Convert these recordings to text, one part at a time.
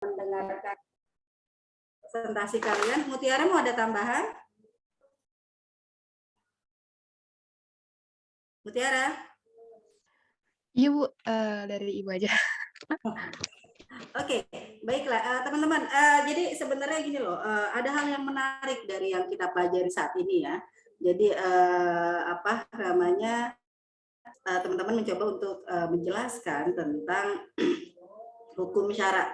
mendengarkan presentasi kalian. Mutiara mau ada tambahan? Mutiara? Iya Bu, dari Ibu aja. Oke, baiklah teman-teman. Jadi sebenarnya gini loh, ada hal yang menarik dari yang kita pelajari saat ini ya. Jadi apa namanya, teman-teman mencoba untuk menjelaskan tentang hukum syara,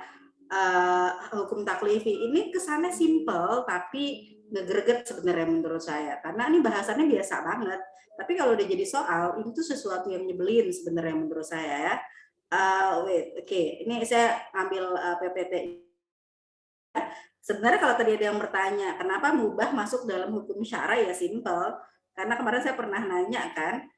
hukum taklifi. Ini kesannya simple tapi ngegreget sebenarnya menurut saya. Karena ini bahasannya biasa banget. Tapi kalau udah jadi soal, itu sesuatu yang nyebelin sebenarnya menurut saya ya. Ini saya ambil PPT. Sebenarnya kalau tadi ada yang bertanya, kenapa mubah masuk dalam hukum syara, ya simple. Karena kemarin saya pernah nanya kan,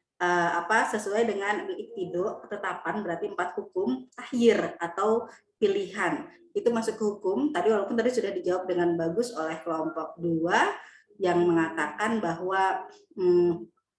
sesuai dengan iqtido, ketetapan berarti 4 hukum akhir atau pilihan. Itu masuk ke hukum. Tadi walaupun tadi sudah dijawab dengan bagus oleh kelompok 2 yang mengatakan bahwa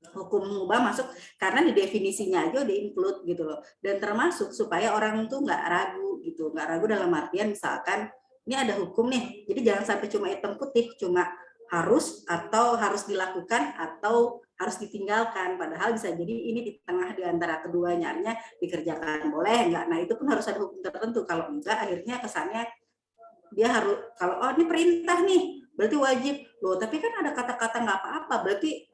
hukum mubah masuk karena di definisinya aja udah include gitu loh, dan termasuk supaya orang tuh nggak ragu gitu, nggak ragu dalam artian misalkan ini ada hukum nih, jadi jangan sampai cuma hitam putih, cuma harus atau harus dilakukan atau harus ditinggalkan, padahal bisa jadi ini di tengah di antara keduanya, artinya dikerjakan boleh nggak, nah itu pun harus ada hukum tertentu, kalau enggak akhirnya kesannya dia harus, kalau oh ini perintah nih berarti wajib loh, tapi kan ada kata-kata nggak apa-apa berarti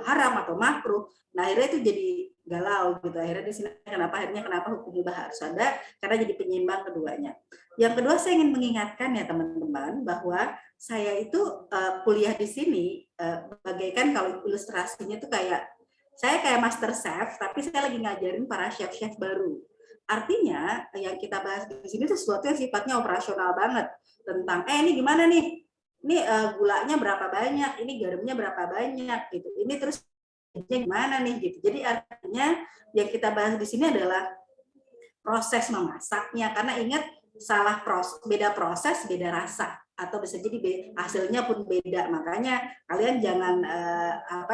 haram atau makruh. Nah akhirnya itu jadi galau gitu, akhirnya di sini kenapa hukum mubah harus ada, karena jadi penyeimbang keduanya. Yang kedua, saya ingin mengingatkan ya teman-teman bahwa saya itu kuliah di sini bagaikan kalau ilustrasinya tuh kayak saya kayak master chef, tapi saya lagi ngajarin para chef-chef baru. Artinya yang kita bahas di sini sesuatu yang sifatnya operasional banget, tentang ini gimana nih, ini gulanya berapa banyak, ini garamnya berapa banyak gitu, ini terus gimana nih gitu. Jadi artinya yang kita bahas di sini adalah proses memasaknya, karena ingat beda proses beda rasa, atau bisa jadi hasilnya pun beda. Makanya kalian jangan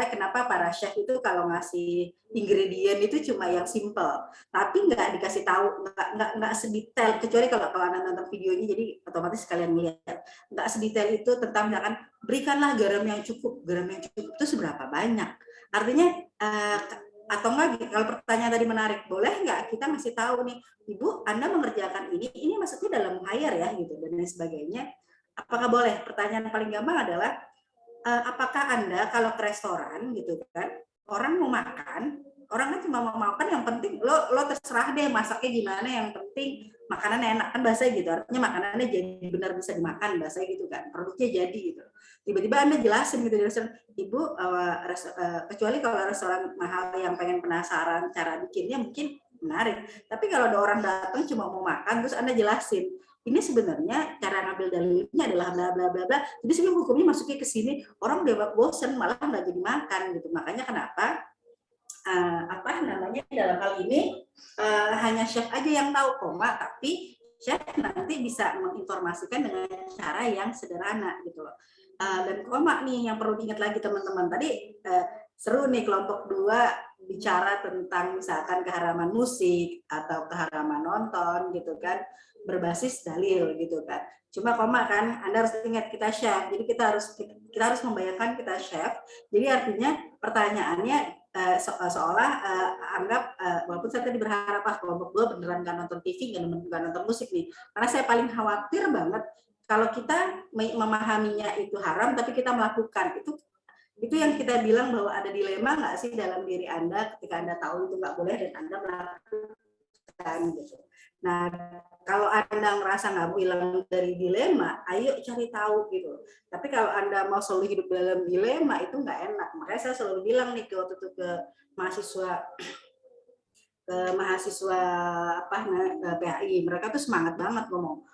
kenapa para chef itu kalau ngasih ingredient itu cuma yang simple, tapi nggak dikasih tahu, nggak sedetail, kecuali kalau Anda nonton videonya, jadi otomatis kalian melihat nggak sedetail itu tentang misalkan berikanlah garam yang cukup itu seberapa banyak, artinya atau enggak, kalau pertanyaan tadi menarik, boleh nggak kita masih tahu nih, Ibu, Anda mengerjakan ini maksudnya dalam hire ya gitu, dan lain sebagainya. Apakah boleh? Pertanyaan paling gampang adalah, apakah Anda kalau ke restoran gitu kan, orang mau makan, orang kan cuma mau makan, yang penting lo terserah deh masaknya gimana, yang penting makanannya enak, kan bahasa gitu, artinya makanannya jadi benar bisa dimakan, bahasa gitu kan, produknya jadi gitu. Tiba-tiba Anda jelasin gitu di restoran, Ibu, kecuali kalau restoran mahal yang pengen penasaran cara bikinnya mungkin menarik, tapi kalau ada orang datang cuma mau makan terus Anda jelasin, ini sebenarnya cara ngambil dalilnya adalah bla bla bla bla, jadi sebelum hukumnya masuknya ke sini, orang udah bosen malah nggak jadi makan gitu. Makanya kenapa dalam hal ini hanya chef aja yang tahu koma, tapi chef nanti bisa menginformasikan dengan cara yang sederhana gitu loh. Dan koma nih yang perlu diingat lagi teman-teman, tadi seru nih kelompok 2 bicara tentang misalkan keharaman musik atau keharaman nonton gitu kan, berbasis dalil gitu kan. Cuma koma kan, Anda harus ingat kita chef, jadi kita harus membayangkan kita chef. Jadi artinya pertanyaannya seolah anggap, walaupun saya tadi berharap kelompok 2 beneran nggak nonton TV, nggak nonton musik nih, karena saya paling khawatir banget kalau kita memahaminya itu haram tapi kita melakukan itu yang kita bilang bahwa ada dilema nggak sih dalam diri Anda ketika Anda tahu itu nggak boleh dan Anda melakukan gitu. Nah, kalau Anda ngerasa nggak bilang dari dilema, ayo cari tahu gitu. Tapi kalau Anda mau selalu hidup dalam dilema, itu nggak enak. Makanya saya selalu bilang nih waktu itu ke mahasiswa PAI, mereka tuh semangat banget ngomong,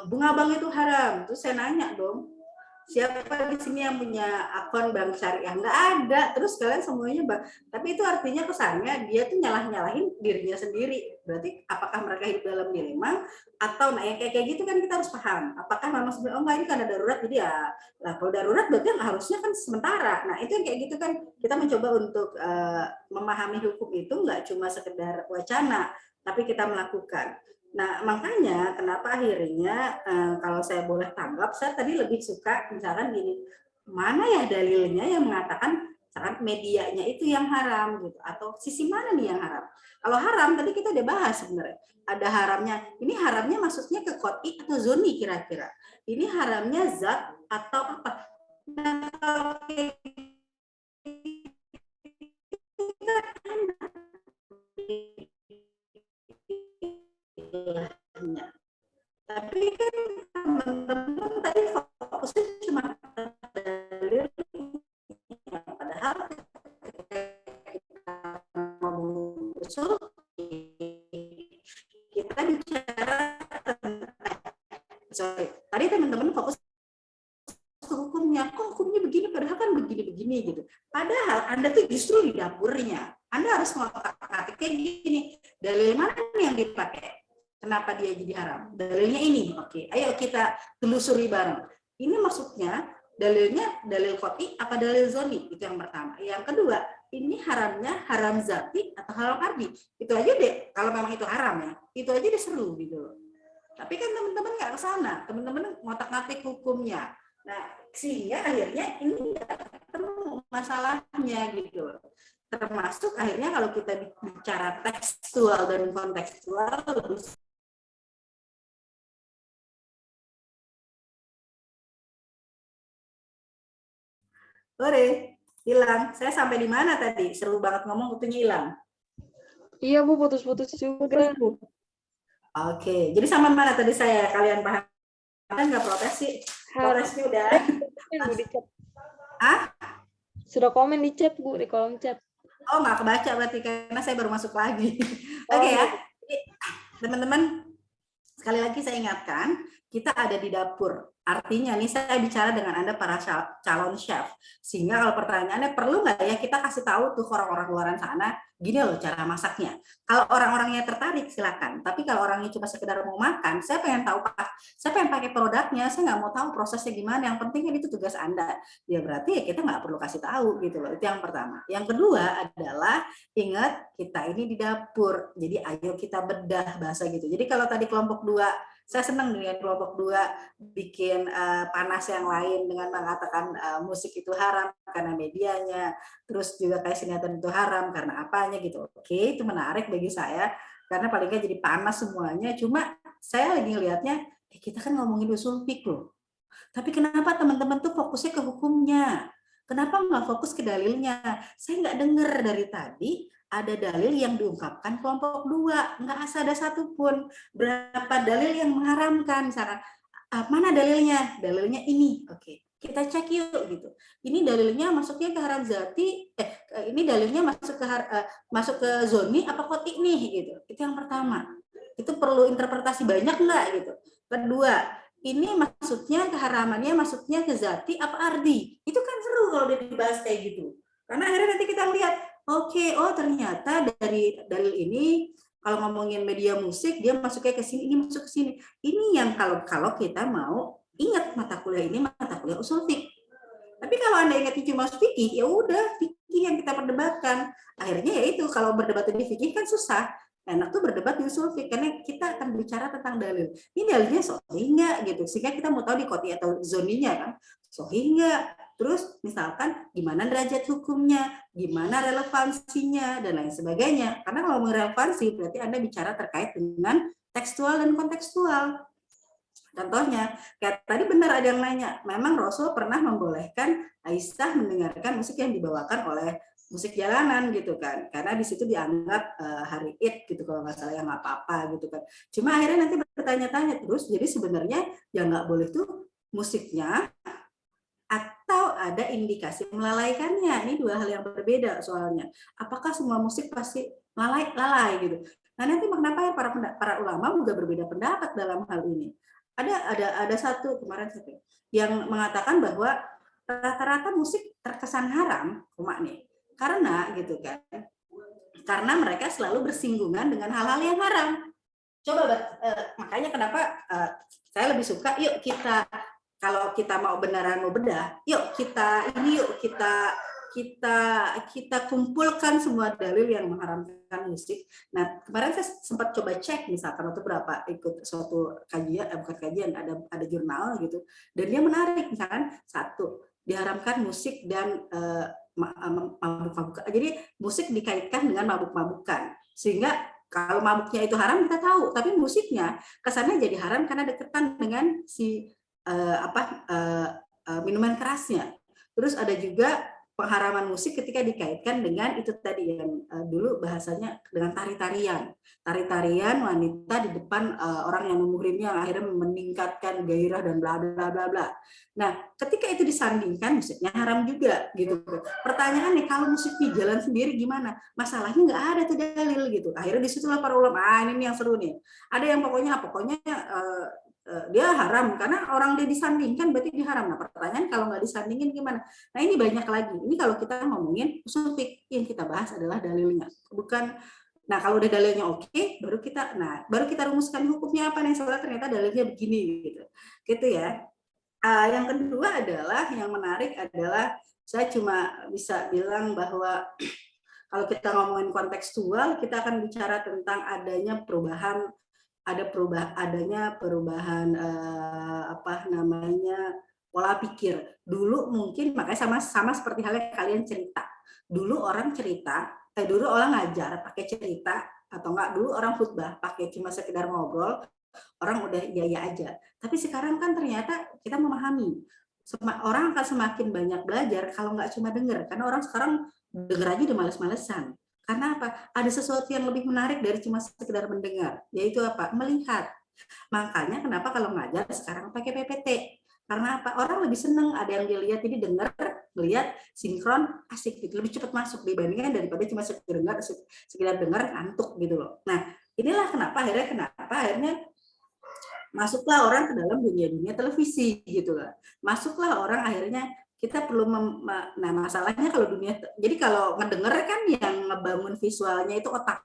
bunga bank itu haram. Terus saya nanya dong, siapa di sini yang punya akun bank syariah? Nggak ada. Terus kalian semuanya bang. Tapi itu artinya kesannya dia tuh nyalahin dirinya sendiri. Berarti apakah mereka hidup dalam dilema atau nah yang kayak gitu kan kita harus paham. Apakah memang sebenarnya enggak ini karena darurat, jadi ya lah kalau darurat berarti harusnya kan sementara. Nah itu yang kayak gitu kan kita mencoba untuk memahami hukum itu nggak cuma sekedar wacana, tapi kita melakukan. Nah, makanya kenapa akhirnya kalau saya boleh tanggap, saya tadi lebih suka misalkan gini, mana ya dalilnya yang mengatakan misalkan medianya itu yang haram gitu, atau sisi mana nih yang haram? Kalau haram tadi kita udah bahas sebenarnya. Ada haramnya. Ini haramnya maksudnya ke qot'i atau zoni kira-kira. Ini haramnya zat atau apa? Nah, kalau kita tapi kan teman-teman tadi fokusnya cuma dalil, padahal kita ngomong usul kita bicara sorry tadi teman-teman fokus ke hukumnya, kok hukumnya begini padahal kan begini-begini gitu. Padahal Anda tuh justru di dapurnya. Anda harus ngotak-ngatik kayak gini. Dalil mana yang dipakai? Kenapa dia jadi haram? Dalilnya ini. Oke, ayo kita telusuri bareng. Ini maksudnya dalilnya dalil qot'i apa dalil zoni? Itu yang pertama. Yang kedua, ini haramnya haram zati atau haram ardi. Itu aja deh, kalau memang itu haram ya. Itu aja deh seru gitu loh. Tapi kan teman-teman nggak ke sana. Teman-teman ngotak-ngatik hukumnya. Nah, sehingga akhirnya ini ketemu masalahnya gitu. Termasuk akhirnya kalau kita bicara tekstual dan kontekstual, sore hilang. Saya sampai di mana tadi? Seru banget ngomong, waktunya hilang. Iya Bu, putus-putus juga. Oke, jadi sama mana tadi saya? Kalian paham? Kan nggak protes sih? Protesnya udah. Ah? Sudah komen di chat Bu, di kolom chat. Oh, nggak kebaca berarti karena saya baru masuk lagi. Oke ya, teman-teman, sekali lagi saya ingatkan, kita ada di dapur. Artinya nih saya bicara dengan Anda para calon chef. Sehingga kalau pertanyaannya perlu nggak ya kita kasih tahu tuh orang-orang luaran sana, gini loh cara masaknya. Kalau orang-orangnya tertarik silakan. Tapi kalau orangnya cuma sekedar mau makan, saya pengen tahu Pak, saya pengen pakai produknya, saya nggak mau tahu prosesnya gimana. Yang penting kan itu tugas Anda. Ya berarti ya kita nggak perlu kasih tahu gitu loh. Itu yang pertama. Yang kedua adalah ingat kita ini di dapur. Jadi ayo kita bedah bahasa gitu. Jadi kalau tadi kelompok 2 saya senang dengan kelompok 2 bikin panas yang lain dengan mengatakan musik itu haram karena medianya, terus juga kayak sinetron itu haram karena apanya gitu. Oke, itu menarik bagi saya karena paling nggak jadi panas semuanya. Cuma saya lagi ngelihatnya, kita kan ngomongin usul fik loh. Tapi kenapa teman-teman tuh fokusnya ke hukumnya? Kenapa nggak fokus ke dalilnya? Saya nggak dengar dari tadi ada dalil yang diungkapkan kelompok 2, nggak ada satupun. Berapa dalil yang mengharamkan, misalkan mana dalilnya? Dalilnya ini, oke. Kita cek yuk gitu. Ini dalilnya masuknya ke haram zati, ini dalilnya masuk ke zoni apa qot'i nih gitu. Itu yang pertama. Itu perlu interpretasi banyak nggak gitu. Kedua, ini maksudnya keharamannya maksudnya ke zati apa ardi. Itu kan seru kalau dibahas kayak gitu. Karena akhirnya nanti kita lihat, oke, oh ternyata dari dalil ini kalau ngomongin media musik dia masuknya ke sini, ini masuk ke sini. Ini yang kalau kita mau ingat mata kuliah ini mata kuliah usul fiqh. Tapi kalau Anda ingatnya cuma fikih, ya udah fikih yang kita perdebatkan. Akhirnya ya itu kalau berdebat di fikih kan susah. Enak tuh berdebat di usul fiqh karena kita akan bicara tentang dalil. Ini dalilnya sahih enggak gitu. Sehingga kita mau tahu di qot'i atau zoninya kan. Sahih enggak? Terus misalkan gimana derajat hukumnya, gimana relevansinya dan lain sebagainya. Karena kalau relevansi berarti Anda bicara terkait dengan tekstual dan kontekstual. Contohnya, kayak tadi benar ada yang nanya, memang Rasul pernah membolehkan Aisyah mendengarkan musik yang dibawakan oleh musik jalanan gitu kan, karena di situ dianggap hari Id gitu kalau nggak salah, yang nggak apa-apa gitu kan. Cuma akhirnya nanti bertanya-tanya terus, jadi sebenarnya yang nggak boleh tuh musiknya atau ada indikasi melalaikannya. Ini dua hal yang berbeda soalnya. Apakah semua musik pasti lalai gitu? Nah nanti kenapa ya para ulama juga berbeda pendapat dalam hal ini. Ada satu kemarin yang mengatakan bahwa rata-rata musik terkesan haram, nih, karena gitu kan, karena mereka selalu bersinggungan dengan hal-hal yang haram. Coba makanya kenapa saya lebih suka, yuk kita kalau kita mau beneran mau bedah, yuk kita kita kumpulkan semua dalil yang mengharamkan musik. Nah, kemarin saya sempat coba cek misalkan waktu berapa ikut suatu kajian, bukan kajian, ada jurnal gitu, dan dia menarik misalkan satu diharamkan musik dan mabuk-mabukan. Jadi musik dikaitkan dengan mabuk-mabukan, sehingga kalau mabuknya itu haram kita tahu, tapi musiknya kesannya jadi haram karena deketan dengan si minuman kerasnya. Terus ada juga pengharaman musik ketika dikaitkan dengan itu tadi yang dulu bahasanya dengan tari-tarian wanita di depan orang yang memuhrimnya, akhirnya meningkatkan gairah dan bla bla bla bla. Nah, ketika itu disandingkan musiknya haram juga gitu. Pertanyaan nih, kalau musik di jalan sendiri gimana? Masalahnya nggak ada tuh dalil gitu. Akhirnya disitulah para ulama, ini yang seru nih. Ada yang pokoknya dia haram karena orang dia disandingkan berarti dia haram. Nah, pertanyaan kalau nggak disandingin gimana? Nah, ini banyak lagi. Ini kalau kita ngomongin usul fikih, yang kita bahas adalah dalilnya, bukan. Nah, kalau udah dalilnya oke, baru kita rumuskan hukumnya apa nih, soalnya ternyata dalilnya begini gitu ya. Yang kedua adalah, yang menarik adalah saya cuma bisa bilang bahwa kalau kita ngomongin kontekstual, kita akan bicara tentang adanya perubahan pola pikir. Dulu mungkin, makanya sama seperti halnya kalian cerita. Dulu orang ngajar pakai cerita, atau enggak dulu orang khutbah pakai cuma sekedar ngobrol, orang udah iya aja. Tapi sekarang kan ternyata kita memahami. Orang akan semakin banyak belajar kalau nggak cuma dengar, karena orang sekarang denger aja udah males-malesan. Karena apa? Ada sesuatu yang lebih menarik dari cuma sekedar mendengar, yaitu apa? Melihat. Makanya kenapa kalau ngajar sekarang pakai PPT? Karena apa? Orang lebih seneng ada yang dilihat, ini dengar, melihat, sinkron, asik gitu. Lebih cepat masuk dibandingkan daripada cuma sekedar dengar ngantuk gitu loh. Nah, inilah kenapa akhirnya masuklah orang ke dalam dunia televisi gitu lah. Masuklah orang akhirnya kita perlu nah masalahnya kalau jadi kalau ngedenger kan yang ngebangun visualnya itu otak.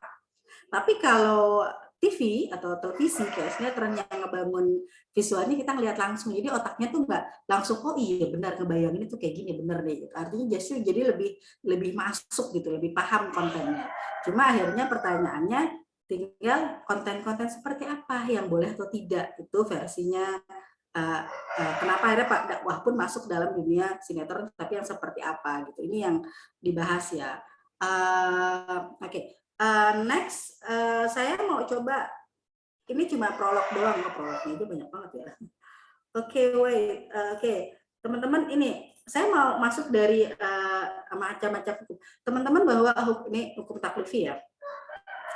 Tapi kalau TV atau televisi kayak sinetron yang ngebangun visualnya kita ngeliat langsung, jadi otaknya tuh nggak langsung oh iya benar ngebayangin itu kayak gini bener deh gitu. Artinya justru jadi lebih masuk gitu, lebih paham kontennya. Cuma akhirnya pertanyaannya tinggal konten-konten seperti apa yang boleh atau tidak, itu versinya. Kenapa akhirnya Pak dakwah pun masuk dalam dunia sinetron, tapi yang seperti apa gitu, ini yang dibahas ya. Oke. Next, saya mau coba, ini cuma prolog doang, prolognya itu banyak banget ya. Oke, teman-teman, ini saya mau masuk dari macam-macam hukum. Teman-teman bahwa ini hukum taklifi ya.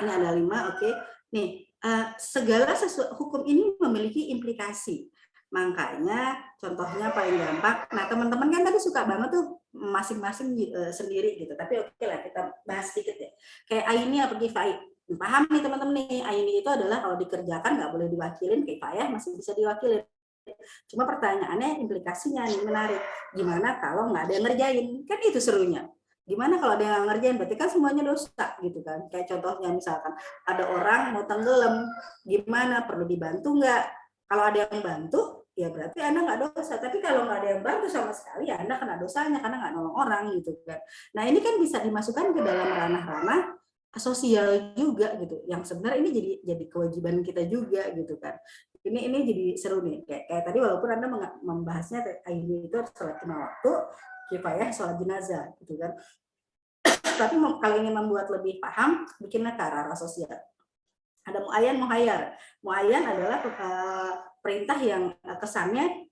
Ini ada 5, oke. Nih, segala sesuatu hukum ini memiliki implikasi. Makanya contohnya paling gampang. Nah, teman-teman kan tadi suka banget tuh masing-masing sendiri gitu. Tapi oke lah, kita bahas sedikit ya. Kayak aini apa kifai. Paham nih teman-teman nih, aini itu adalah kalau dikerjakan nggak boleh diwakilin, kifayah masih bisa diwakilin. Cuma pertanyaannya implikasinya nih menarik. Gimana kalau nggak ada yang ngerjain? Kan itu serunya. Gimana kalau ada yang ngerjain? Berarti kan semuanya dosa gitu kan. Kayak contohnya misalkan ada orang mau tenggelam, gimana? Perlu dibantu nggak? Kalau ada yang bantu, ya berarti Anda nggak dosa. Tapi kalau nggak ada yang bantu sama sekali, ya Anda kena dosanya karena nggak nolong orang gitu kan. Nah ini kan bisa dimasukkan ke dalam ranah-ranah sosial juga gitu. Yang sebenarnya ini jadi kewajiban kita juga gitu kan. Ini jadi seru nih. Kayak tadi walaupun Anda membahasnya ini itu sholat lima waktu, kifayah sholat jenazah gitu kan. Tapi kalau ingin membuat lebih paham, bikinlah ke arah sosial. Ada muayyan, muhayyar. Muayyan adalah perintah yang kesannya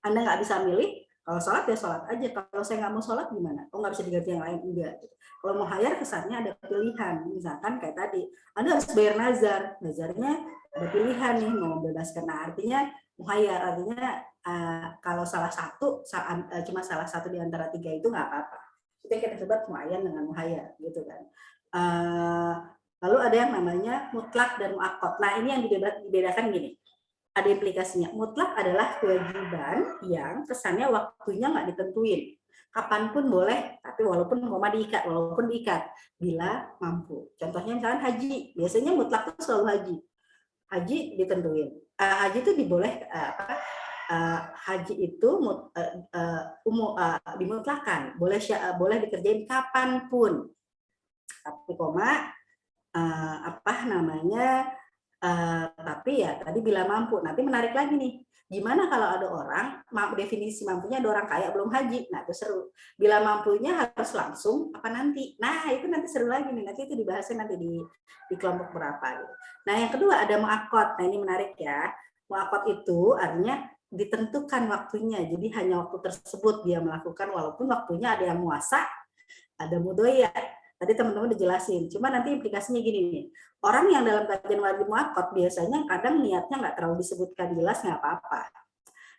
Anda nggak bisa milih. Kalau sholat ya sholat aja. Kalau saya nggak mau sholat gimana? Oh nggak bisa diganti yang lain? Enggak. Kalau muhayyar kesannya ada pilihan. Misalkan kayak tadi, Anda harus bayar nazar. Nazarnya ada pilihan nih, mau membebaskan. Nah artinya muhayyar, artinya kalau cuma salah satu di antara 3 itu nggak apa-apa. Itu yang kita sebut muayyan dengan muhayyar gitu kan. Lalu ada yang namanya mutlak dan muakkad. Nah ini yang dibedakan gini. Ada implikasinya. Mutlak adalah kewajiban yang kesannya waktunya nggak ditentuin. Kapanpun boleh, tapi walaupun diikat bila mampu. Contohnya misalkan haji. Biasanya mutlak itu selalu haji. Haji ditentuin. Haji itu haji itu dimutlakan, boleh dikerjain kapanpun. Tapi tapi ya tadi bila mampu. Nanti menarik lagi nih, gimana kalau ada orang, definisi mampunya ada orang kaya belum haji, nah itu seru. Bila mampunya harus langsung apa nanti? Nah itu nanti seru lagi nih, nanti itu dibahasnya nanti di kelompok berapa gitu. Nah yang kedua ada mu'aqqad. Nah ini menarik ya, mu'aqqad itu artinya ditentukan waktunya, jadi hanya waktu tersebut dia melakukan, walaupun waktunya ada yang muasa, ada mudoya. Tadi teman-teman udah jelasin, cuma nanti implikasinya gini nih, orang yang dalam kajian wajib muakkad biasanya kadang niatnya nggak terlalu disebutkan jelas, nggak apa-apa.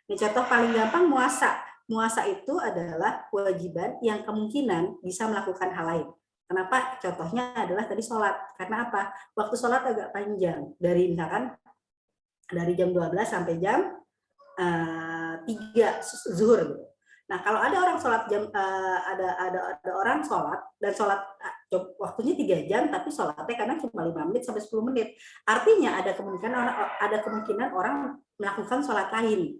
Ini contoh paling gampang muasa. Muasa itu adalah kewajiban yang kemungkinan bisa melakukan hal lain. Kenapa? Contohnya adalah tadi sholat. Karena apa? Waktu sholat agak panjang. Dari misalkan dari jam 12 sampai jam 3 zuhur gitu. Nah, kalau ada orang sholat ada orang sholat dan sholat waktunya 3 jam tapi sholatnya kadang cuma 5 menit sampai 10 menit. Artinya ada kemungkinan orang melakukan sholat lain.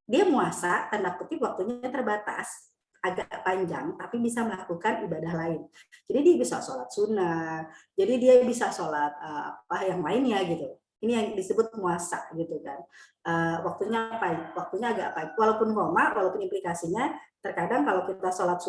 Dia muasa, tanda kutip waktunya terbatas, agak panjang tapi bisa melakukan ibadah lain. Jadi dia bisa sholat sunnah, jadi dia bisa sholat yang lainnya gitu. Ini yang disebut muasa gitu kan. Waktunya agak pagi. Walaupun implikasinya terkadang kalau kita sholat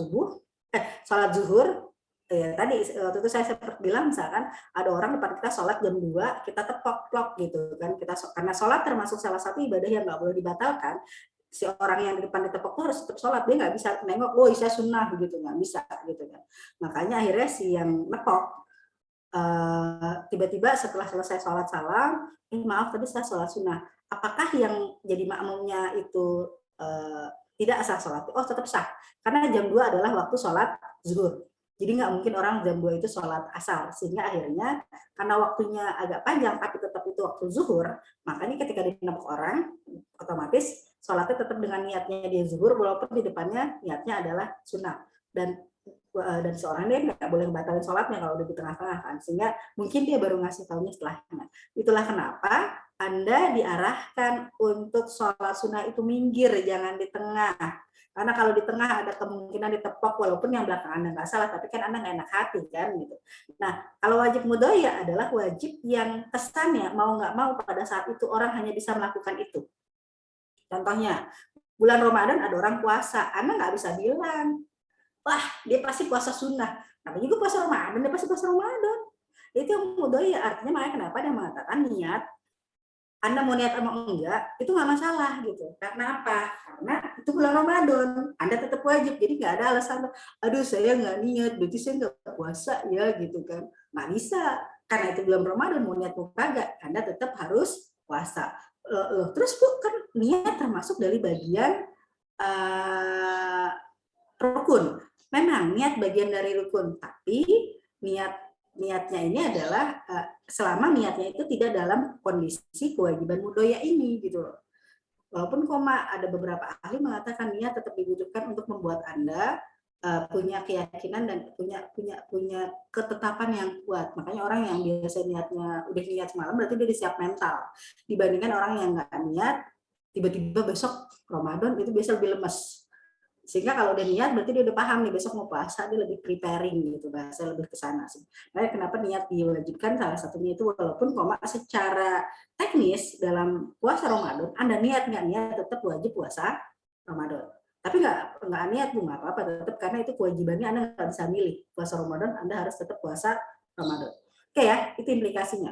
zuhur, tadi waktu itu saya sempat bilang misalkan ada orang depan kita sholat jam 2, kita tepok-plok gitu kan. Karena sholat termasuk salah satu ibadah yang nggak boleh dibatalkan. Si orang yang di depan ditepok tuh harus tetap sholat, dia nggak bisa nengok, saya sunnah begitu, nggak bisa gitu kan. Makanya akhirnya si yang nepok tiba-tiba setelah selesai sholat salam, maaf tadi saya sholat sunnah. Apakah yang jadi makmumnya itu tidak sah sholat? Oh tetap sah, karena jam 2 adalah waktu sholat zuhur. Jadi nggak mungkin orang jam 2 itu sholat asar, sehingga akhirnya karena waktunya agak panjang tapi tetap itu waktu zuhur, makanya ketika dinepok orang, otomatis sholatnya tetap dengan niatnya dia zuhur, walaupun di depannya niatnya adalah sunnah. Dan seorang dia nggak boleh batalin sholatnya kalau udah di tengah-tengah kan, sehingga mungkin dia baru ngasih tahunya setelahnya. Itulah kenapa Anda diarahkan untuk sholat sunnah itu minggir, jangan di tengah. Karena kalau di tengah ada kemungkinan ditepok, walaupun yang belakang Anda nggak salah, tapi kan Anda nggak enak hati kan gitu. Nah, kalau wajib mudoya adalah wajib yang kesannya mau nggak mau pada saat itu orang hanya bisa melakukan itu. Contohnya, bulan Ramadan ada orang puasa, Anda nggak bisa bilang, wah dia pasti puasa sunnah, namanya juga puasa Ramadan, dia pasti puasa Ramadan. Itu yang mudoya, artinya makanya kenapa dia mengatakan niat, Anda mau niat emang enggak, itu nggak masalah gitu. Karena apa? Karena itu bulan Ramadan, Anda tetap wajib, jadi nggak ada alasan, aduh saya nggak niat, berarti saya nggak puasa ya gitu kan. Nggak bisa, karena itu bulan Ramadan, mau niat mau kagak, Anda tetap harus puasa. Terus Bu, kan niat termasuk dari bagian rukun. Memang niat bagian dari rukun, tapi niatnya ini adalah selama niatnya itu tidak dalam kondisi kewajiban mudoya ini gitu loh. Walaupun ada beberapa ahli mengatakan niat tetap dibutuhkan untuk membuat Anda punya keyakinan dan punya ketetapan yang kuat. Makanya orang yang biasa niatnya udah niat semalam berarti dia siap mental. Dibandingkan orang yang nggak niat tiba-tiba besok Ramadan itu biasa lebih lemes. Sehingga kalau udah niat berarti dia udah paham nih besok mau puasa, dia lebih preparing gitu, bahasa lebih ke sana sih. Nah, kenapa niat diwajibkan, salah satunya itu walaupun secara teknis dalam puasa Ramadan Anda niat nggak niat tetap wajib puasa Ramadan. Tapi nggak niat Bu, nggak apa-apa, tetap karena itu kewajibannya, Anda nggak bisa milih puasa Ramadan, Anda harus tetap puasa Ramadan. Oke ya, itu implikasinya.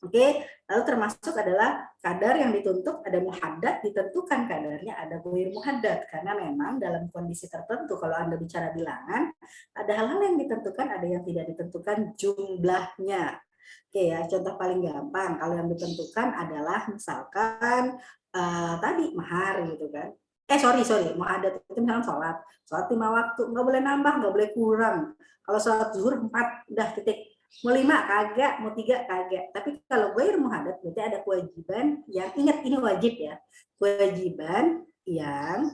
Oke, lalu termasuk adalah kadar yang dituntut, ada muhaddad, ditentukan kadarnya, ada ghair muhaddad, karena memang dalam kondisi tertentu kalau Anda bicara bilangan, ada hal-hal yang ditentukan, ada yang tidak ditentukan jumlahnya. Oke ya, contoh paling gampang, kalau yang ditentukan adalah misalkan tadi mahar gitu kan. Sorry, muhaddad itu misalkan sholat 5 waktu, nggak boleh nambah, nggak boleh kurang. Kalau sholat zuhur 4, udah titik. Mau 5 kagak, mau 3 kagak. Tapi kalau ghair muhaddad berarti ada kewajiban yang, ingat ini wajib ya, kewajiban yang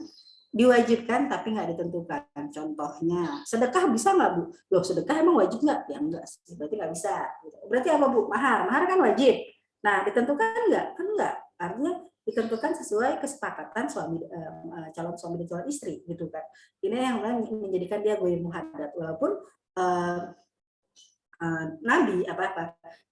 diwajibkan tapi nggak ditentukan. Contohnya, sedekah bisa nggak Bu? Loh sedekah emang wajib nggak? Ya enggak sih, berarti nggak bisa. Berarti apa Bu? Mahar kan wajib. Nah ditentukan nggak? Kan nggak. Artinya ditentukan sesuai kesepakatan calon suami dan calon istri gitu kan. Ini yang menjadikan dia goir muhaddad, walaupun Nabi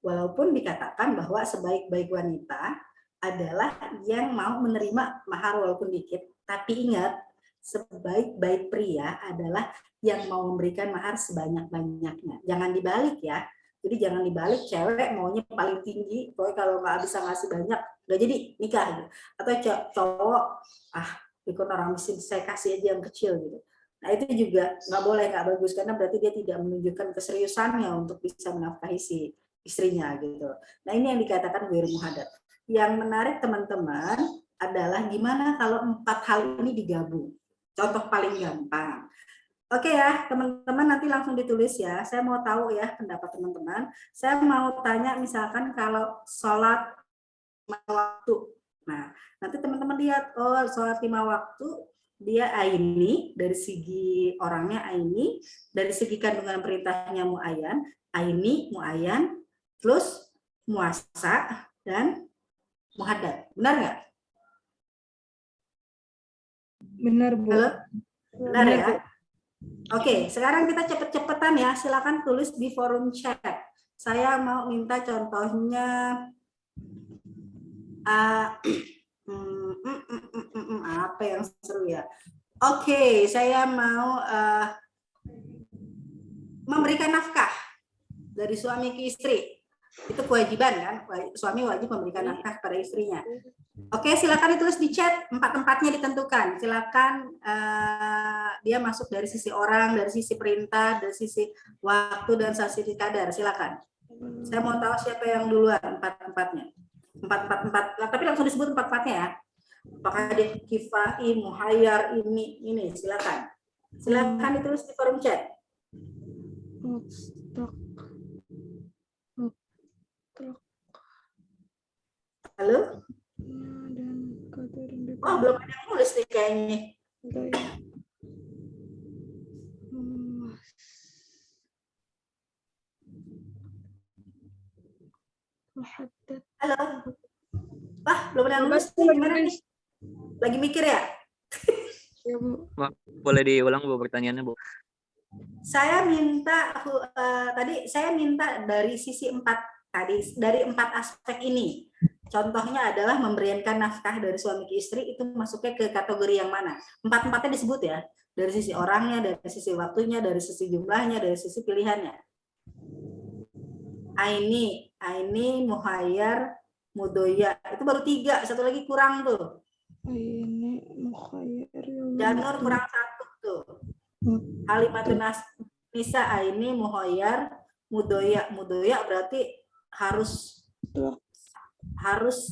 walaupun dikatakan bahwa sebaik-baik wanita adalah yang mau menerima mahar walaupun dikit, tapi ingat, sebaik-baik pria adalah yang mau memberikan mahar sebanyak-banyaknya. Jangan dibalik ya. Jadi jangan dibalik, cewek maunya paling tinggi, pokoknya kalau nggak bisa ngasih banyak, nggak jadi nikah gitu. Atau cowok, ikut orang miskin, saya kasih aja yang kecil gitu. Nah itu juga nggak boleh, nggak bagus, karena berarti dia tidak menunjukkan keseriusannya untuk bisa menafkahi si istrinya gitu. Nah ini yang dikatakan ghairu muhaddad. Yang menarik teman-teman adalah gimana kalau 4 hal ini digabung. Contoh paling gampang. Oke ya teman-teman, nanti langsung ditulis ya. Saya mau tahu ya pendapat teman-teman. Saya mau tanya misalkan kalau sholat 5 waktu. Nah nanti teman-teman lihat, oh sholat 5 waktu dia aini, dari segi orangnya aini, dari segi kandungan perintahnya muayyan, aini, muayyan, plus muasa dan muhaddad. Benar nggak? Benar, Bu. Halo? Benar ya? Oke, sekarang kita cepet-cepetan ya. Silakan tulis di forum chat. Saya mau minta contohnya apa yang seru ya? Oke, saya mau memberikan nafkah dari suami ke istri. Itu kewajiban kan? Suami wajib memberikan nafkah pada istrinya. Oke, silakan ditulis di chat, 4-4-nya ditentukan. Silakan dia masuk dari sisi orang, dari sisi perintah, dari sisi waktu dan sisi kadar. Silakan. Saya mau tahu siapa yang duluan 4-4-nya. 4-4-4. Tapi langsung disebut 4-4-nya ya. Apakah dia kifai, muhayyar, ini silakan. Silakan ditulis di forum chat. Halo? Oh, belum ada yang nulis nih kayaknya. Halo? Wah, belum ada yang nulis nih. Gimana nih? Lagi mikir ya? Ya, Bu. Boleh diulang, Bu, pertanyaannya, Bu? Saya minta tadi saya minta dari sisi 4 tadi, dari 4 aspek ini. Contohnya adalah memberikan nafkah dari suami ke istri, itu masuknya ke kategori yang mana? 4-4-nya disebut ya. Dari sisi orangnya, dari sisi waktunya, dari sisi jumlahnya, dari sisi pilihannya. Aini, muhayyar, mudoya. Itu baru 3, satu lagi kurang tuh. Ini muhayyar. Janur kurang 1 tuh. Halimatun nisa, aini, muhayyar, mudoya. Mudoya berarti harus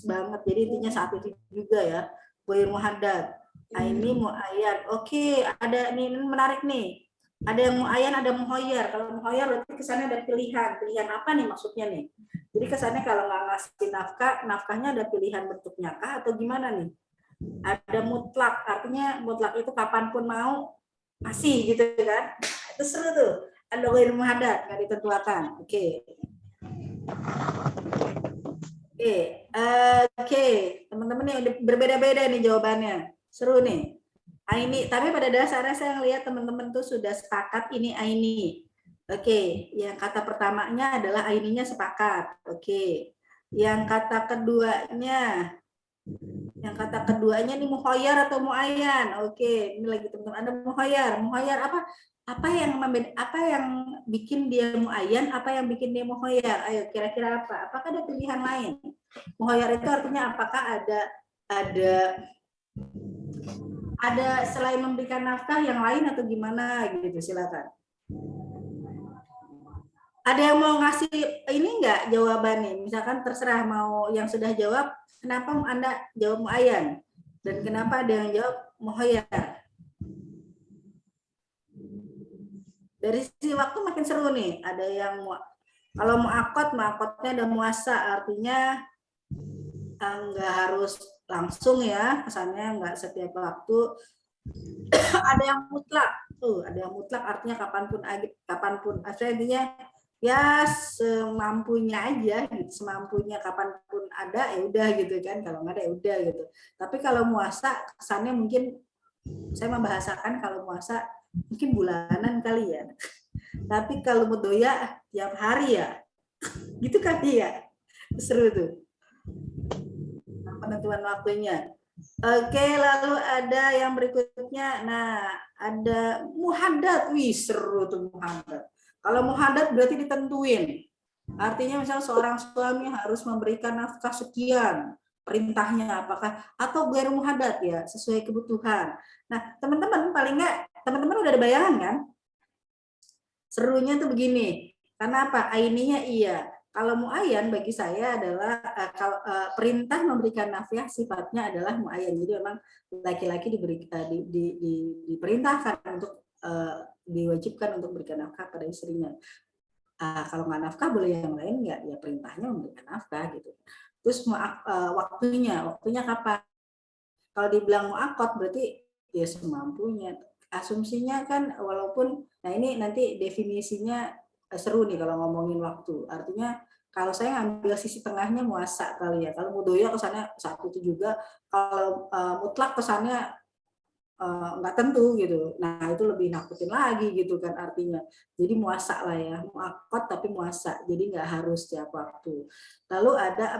banget. Jadi intinya saat itu juga ya. Ghairu muhaddad. Aini, muayyad. Oke, ada nih, ini menarik nih. Ada yang muayyan, ada muhayyar. Kalau muhayyar berarti kesannya ada pilihan. Pilihan apa nih maksudnya nih? Jadi kesannya kalau nggak ngasih nafkahnya ada pilihan bentuknya kah atau gimana nih? Ada mutlak, artinya mutlak itu kapanpun mau masih gitu kan? Itu seru tuh. Ada ghairu muhaddad, nggak ditentukan. Oke. Oke, teman-teman nih udah berbeda-beda nih jawabannya. Seru nih. Aini, tapi pada dasarnya saya lihat teman-teman tuh sudah sepakat ini aini. Oke, yang kata pertamanya adalah aininya sepakat. Oke. Yang kata keduanya nih muhayyar atau muayyan. Oke, ini lagi teman-teman ada muhayyar. Muhayyar apa yang bikin dia muayyan, apa yang bikin dia muhayyar? Ayo kira-kira apa? Apakah ada pilihan lain? Muhayyar itu artinya apakah ada selain memberikan nafkah yang lain atau gimana gitu, silakan. Ada yang mau ngasih ini enggak jawabannya? Misalkan terserah mau yang sudah jawab, kenapa Anda jawab muayyan dan kenapa ada yang jawab muhayyar? Dari sisi waktu makin seru nih. Ada yang kalau muakotnya ada muasa, artinya enggak harus langsung ya, kesannya nggak setiap waktu. Ada yang mutlak tuh, ada yang mutlak artinya kapanpun, artinya intinya ya semampunya aja, semampunya kapanpun ada ya udah gitu kan, kalau nggak ada ya udah gitu. Tapi kalau muasa kesannya mungkin saya membahasakan kalau muasa mungkin bulanan kali ya. Tapi kalau mudoya tiap hari ya, gitu kali ya. Seru tuh penentuan waktunya. Oke, lalu ada yang berikutnya. Nah, ada muhaddad. Wih, seru tuh muhaddad. Kalau muhaddad berarti ditentuin. Artinya misal seorang suami harus memberikan nafkah sekian, perintahnya apakah atau gair muhaddad ya, sesuai kebutuhan. Nah, teman-teman paling nggak teman-teman udah ada bayangan kan? Serunya tuh begini. Karena apa? Aininya iya. Kalau muayyan bagi saya adalah perintah memberikan nafkah sifatnya adalah muayyan. Jadi memang laki-laki diperintahkan untuk diwajibkan untuk memberikan nafkah pada istrinya. Kalau nggak nafkah boleh yang lain nggak? Ya perintahnya memberikan nafkah gitu. Terus waktunya kapan? Kalau dibilang muakot berarti ya semampunya. Asumsinya kan walaupun, nah ini nanti definisinya seru nih kalau ngomongin waktu. Artinya kalau saya ngambil sisi tengahnya muasa kali ya. Kalau mudoya kesannya satu itu juga. Kalau mutlak kesannya nggak tentu gitu. Nah itu lebih nakutin lagi gitu kan artinya. Jadi muasa lah ya, muakot tapi muasa. Jadi nggak harus tiap waktu. Lalu ada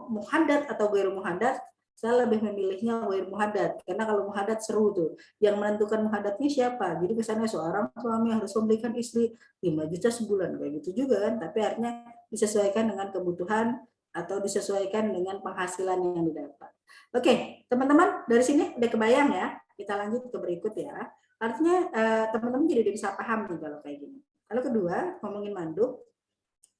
muhaddad atau gair muhaddad. Saya lebih memilihnya gair muhaddad karena kalau muhaddad seru tuh. Yang menentukan muhaddadnya siapa? Jadi kesannya seorang suami harus memberikan istri 5 juta sebulan kayak gitu juga kan. Tapi artinya disesuaikan dengan kebutuhan atau disesuaikan dengan penghasilan yang didapat. Oke, teman-teman dari sini udah kebayang ya. Kita lanjut ke berikut ya. Artinya teman-teman jadi udah bisa paham nih kalau kayak gini. Lalu kedua, ngomongin mandub.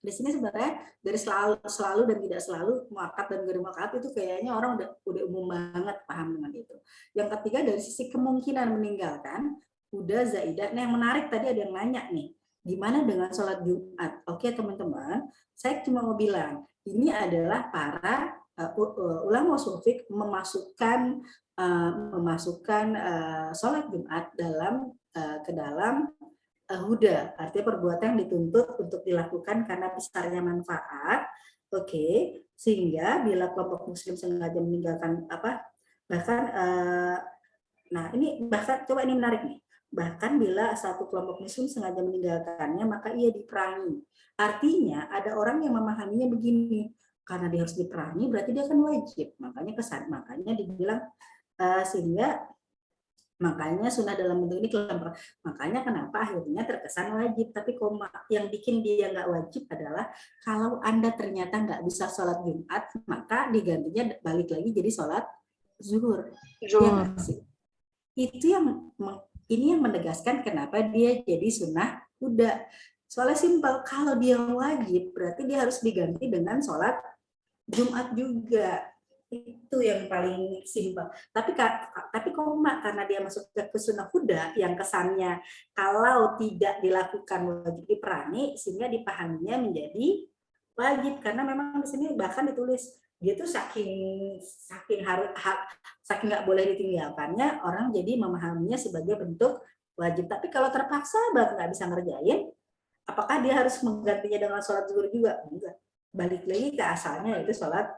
Di sini sebenarnya dari selalu dan tidak selalu, muakat dan gak muakat itu kayaknya orang udah umum banget paham dengan itu. Yang ketiga dari sisi kemungkinan meninggalkan, udah zaidah. Nah yang menarik tadi ada yang nanya nih, gimana dengan sholat Jumat? Oke teman-teman, saya cuma mau bilang, ini adalah para ulama sufik memasukkan sholat Jumat ke dalam huda, artinya perbuatan yang dituntut untuk dilakukan karena besarnya manfaat. Oke, sehingga bila kelompok muslim sengaja meninggalkan bahkan nah ini bahkan coba ini menarik nih. Bahkan bila satu kelompok muslim sengaja meninggalkannya, maka ia diperangi. Artinya ada orang yang memahaminya begini, karena dia harus diperangi berarti dia akan wajib. Makanya dibilang sehingga makanya sunnah dalam bentuk ini makanya kenapa akhirnya terkesan wajib, tapi koma yang bikin dia nggak wajib adalah kalau Anda ternyata nggak bisa sholat Jumat, maka digantinya balik lagi jadi sholat zuhur. Ya, itu ini yang menegaskan kenapa dia jadi sunnah huda. Soalnya simpel, kalau dia wajib berarti dia harus diganti dengan sholat Jumat juga. Itu yang paling simpel. Tapi koma karena dia masuk ke sunnah huda yang kesannya kalau tidak dilakukan wajib diperangi, sehingga dipahaminya menjadi wajib karena memang di sini bahkan ditulis dia tuh saking nggak boleh ditinggalkannya, orang jadi memahaminya sebagai bentuk wajib. Tapi kalau terpaksa banget nggak bisa ngerjain, apakah dia harus menggantinya dengan sholat zuhur juga? Enggak. Balik lagi ke asalnya yaitu sholat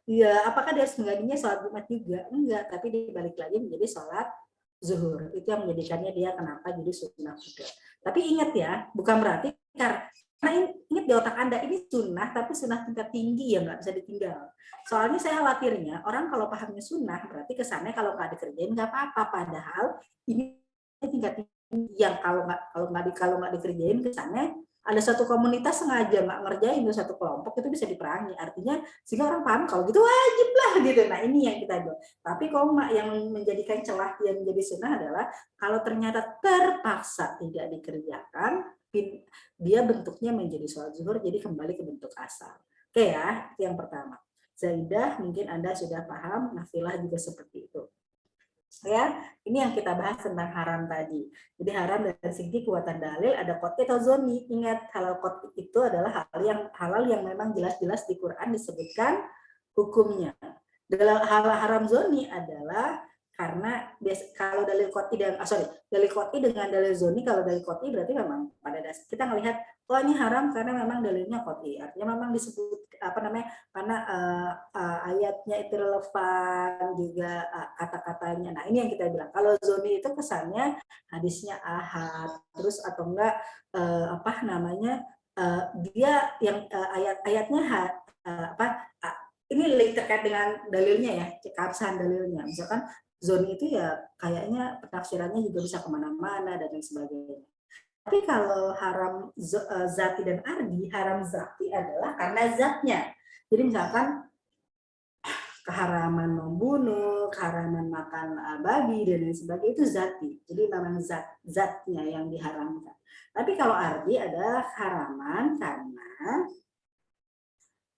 ya, apakah dia harus menggantinya sholat Jumat juga? Enggak, tapi dibalik lagi menjadi sholat zuhur. Itu yang menjadikannya dia kenapa jadi sunnah juga. Tapi ingat ya, bukan berarti karena ingat di otak Anda ini sunnah, tapi sunnah tingkat tinggi yang nggak bisa ditinggal. Soalnya saya khawatirnya orang kalau pahamnya sunnah berarti kesannya kalau nggak dikerjain nggak apa-apa. Padahal ini tingkat tinggi yang kalau nggak dikerjain kesannya ada satu komunitas sengaja nggak ngerjain itu satu kelompok itu bisa diperangi, artinya sehingga orang paham kalau gitu wajib lah gitu. Nah ini yang kita bilang. Tapi koma yang menjadikan celah yang menjadi sunnah adalah kalau ternyata terpaksa tidak dikerjakan, dia bentuknya menjadi sholat zuhur, jadi kembali ke bentuk asal. Oke ya, itu yang pertama. Zaidah mungkin Anda sudah paham, nafilah juga seperti itu. Ya, ini yang kita bahas tentang haram tadi. Jadi haram dari segi kekuatan dalil ada qat'i atau zonni. Ingat, halal qat'i itu adalah halal yang memang jelas-jelas di Quran disebutkan hukumnya. Dalam halal haram zonni adalah Karena kalau dalil qot'i dan dalil qot'i dengan dalil zonni, kalau dalil qot'i berarti memang pada dasar kita ngelihat ini haram karena memang dalilnya qot'i, artinya memang disebut karena ayatnya itu relevan juga, kata-katanya. Nah ini yang kita bilang, kalau zonni itu kesannya hadisnya ahad terus atau enggak dia yang ayat-ayatnya ini terkait dengan dalilnya ya, keabsahan dalilnya. Misalkan zoni itu ya kayaknya penafsirannya juga bisa kemana-mana dan lain sebagainya. Tapi kalau haram zati dan ardi, haram zati adalah karena zatnya. Jadi misalkan keharaman membunuh, keharaman makan babi dan lain sebagainya itu zati. Jadi memang zatnya yang diharamkan. Tapi kalau ardi adalah haraman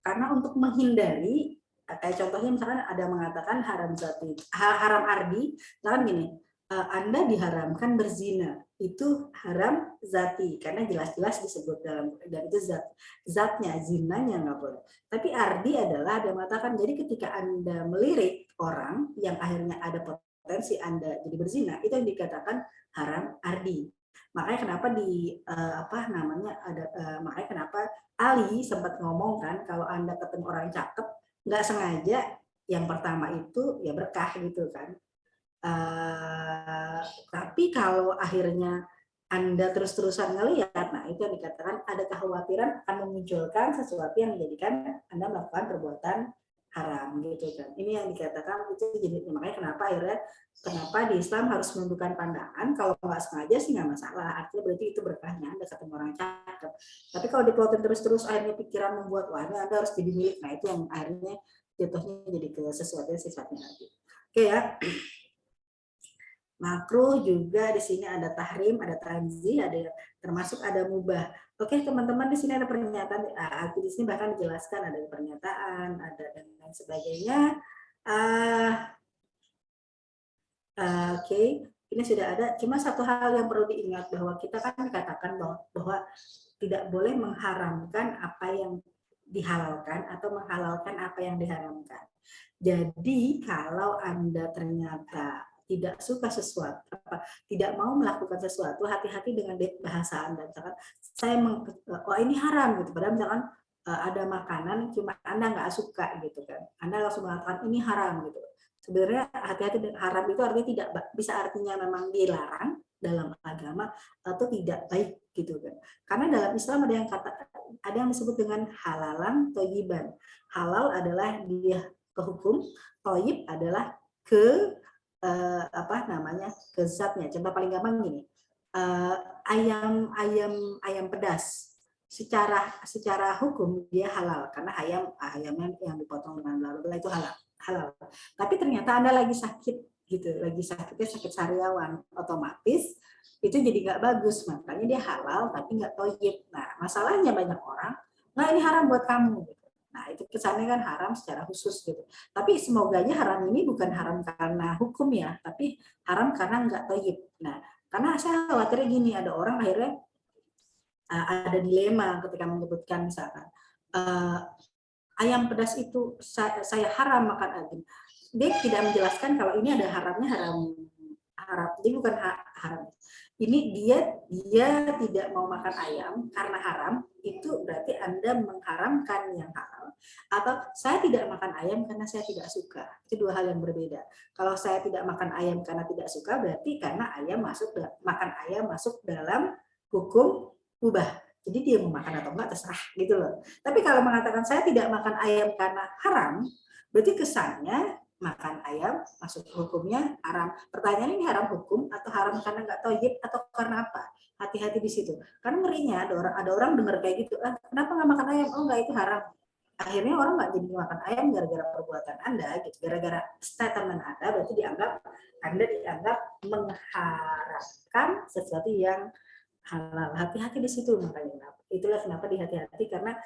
karena untuk menghindari, kayak contohnya misalkan ada mengatakan haram zati, haram ardi, misalkan gini, Anda diharamkan berzina, itu haram zati karena jelas-jelas disebut dalam, dan itu zatnya, zinanya nggak boleh. Tapi ardi adalah ada mengatakan, jadi ketika Anda melirik orang yang akhirnya ada potensi Anda jadi berzina, itu yang dikatakan haram ardi. Makanya kenapa makanya kenapa Ali sempat ngomong kan, kalau Anda ketemu orang cakep, nggak sengaja yang pertama itu ya berkah gitu kan. Tapi kalau akhirnya Anda terus-terusan ngelihat, nah itu yang dikatakan ada kekhawatiran akan memunculkan sesuatu yang menjadikan Anda melakukan perbuatan haram gitu kan. Ini yang dikatakan itu, jadi makanya kenapa di Islam harus menundukkan pandangan. Kalau nggak sengaja sih nggak masalah, artinya berarti itu berkahnya Anda ketemu orang cakep. Tapi kalau diplotin terus-terus akhirnya pikiran membuat wah ini Anda harus jadi milik, nah itu yang akhirnya jatuhnya jadi ke sesuatu yang sifatnya lagi. Oke ya. Makruh juga di sini ada tahrim, ada tanzih, ada termasuk ada mubah. Oke teman-teman, di sini ada pernyataan, di sini bahkan dijelaskan ada pernyataan, ada dan lain sebagainya. Oke, ini sudah ada. Cuma satu hal yang perlu diingat, bahwa kita kan katakan bahwa tidak boleh mengharamkan apa yang dihalalkan atau menghalalkan apa yang diharamkan. Jadi kalau Anda ternyata tidak suka sesuatu, tidak mau melakukan sesuatu, hati-hati dengan bahasa Anda. Misalkan saya ini haram gitu, padahal misalkan ada makanan cuma Anda nggak suka gitu kan, Anda langsung mengatakan ini haram gitu. Sebenarnya hati-hati dengan haram itu artinya tidak bisa, artinya memang dilarang dalam agama atau tidak baik gitu kan. Karena dalam Islam ada yang disebut dengan halalan thayyiban. Halal adalah dia ke hukum, thayyib adalah ke ke zatnya. Contoh paling gampang gini, ayam pedas secara hukum dia halal karena ayamnya yang dipotong dengan lalu itu halal. Tapi ternyata Anda lagi sakit gitu, lagi sakitnya sakit sariawan, otomatis itu jadi nggak bagus, makanya dia halal tapi nggak thayyib. Nah masalahnya banyak orang, nah ini haram buat kamu gitu. Nah itu kesannya kan haram secara khusus gitu. Tapi semoganya haram ini bukan haram karena hukum ya, tapi haram karena nggak thayyib. Nah karena saya khawatirnya gini, ada orang akhirnya ada dilema ketika menyebutkan misalkan ayam pedas itu saya haram makan ayam. Dia tidak menjelaskan kalau ini ada haramnya, haram. Jadi bukan haram. Ini dia tidak mau makan ayam karena haram, itu berarti Anda mengharamkan yang halal. Atau saya tidak makan ayam karena saya tidak suka. Itu dua hal yang berbeda. Kalau saya tidak makan ayam karena tidak suka, berarti karena makan ayam masuk dalam hukum mubah. Jadi dia mau makan atau enggak terserah gitu loh. Tapi kalau mengatakan saya tidak makan ayam karena haram, berarti kesannya makan ayam masuk hukumnya haram. Pertanyaannya, ini haram hukum atau haram karena nggak thayyib atau karena apa? Hati-hati di situ. Karena ngerinya ada orang dengar kayak gitu, kenapa nggak makan ayam? Oh nggak, itu haram. Akhirnya orang nggak jadi makan ayam gara-gara perbuatan Anda, gitu. Gara-gara statement Anda, berarti Anda dianggap mengharapkan sesuatu yang halal. Hati-hati di situ, makanya itulah kenapa dihati-hati, karena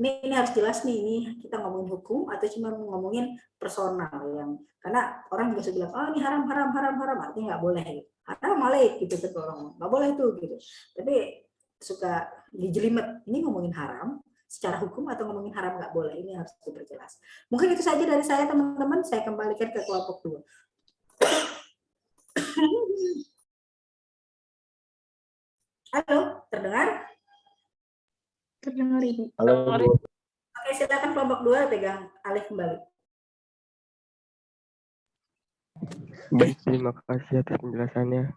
ini harus jelas nih, ini kita ngomongin hukum atau cuma ngomongin personal, yang karena orang juga sudah bilang oh ini haram artinya nggak boleh gitu. Haram malik gitu kan, orang nggak boleh tuh gitu. Tapi suka dijelimet, ini ngomongin haram secara hukum atau ngomongin haram nggak boleh, ini harus diperjelas. Mungkin itu saja dari saya teman-teman, saya kembalikan ke kelompok 2. Halo, terdengar? Terdengar Ibu. Halo, Bu. Oke, silakan kelompok 2 pegang alih kembali. Baik, terima kasih atas penjelasannya.